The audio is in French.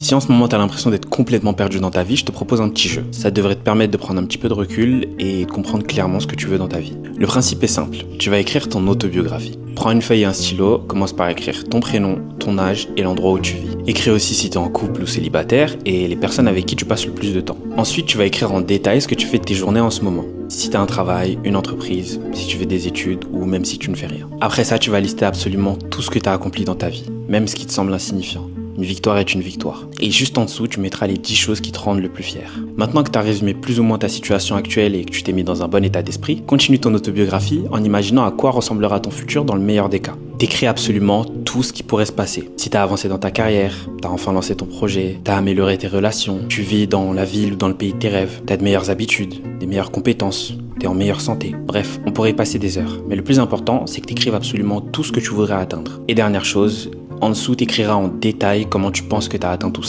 Si en ce moment tu as l'impression d'être complètement perdu dans ta vie, je te propose un petit jeu. Ça devrait te permettre de prendre un petit peu de recul et de comprendre clairement ce que tu veux dans ta vie. Le principe est simple, tu vas écrire ton autobiographie. Prends une feuille et un stylo, commence par écrire ton prénom, ton âge et l'endroit où tu vis. Écris aussi si tu es en couple ou célibataire et les personnes avec qui tu passes le plus de temps. Ensuite, tu vas écrire en détail ce que tu fais de tes journées en ce moment. Si tu as un travail, une entreprise, si tu fais des études ou même si tu ne fais rien. Après ça, tu vas lister absolument tout ce que tu as accompli dans ta vie, même ce qui te semble insignifiant. Une victoire est une victoire. Et juste en dessous, tu mettras les 10 choses qui te rendent le plus fier. Maintenant que tu as résumé plus ou moins ta situation actuelle et que tu t'es mis dans un bon état d'esprit, continue ton autobiographie en imaginant à quoi ressemblera ton futur dans le meilleur des cas. Décris absolument tout ce qui pourrait se passer. Si tu as avancé dans ta carrière, tu as enfin lancé ton projet, tu as amélioré tes relations, tu vis dans la ville ou dans le pays de tes rêves, tu as de meilleures habitudes, des meilleures compétences, tu es en meilleure santé. Bref, on pourrait y passer des heures. Mais le plus important, c'est que tu écrives absolument tout ce que tu voudrais atteindre. Et dernière chose, en dessous, tu écriras en détail comment tu penses que tu as atteint tout ça.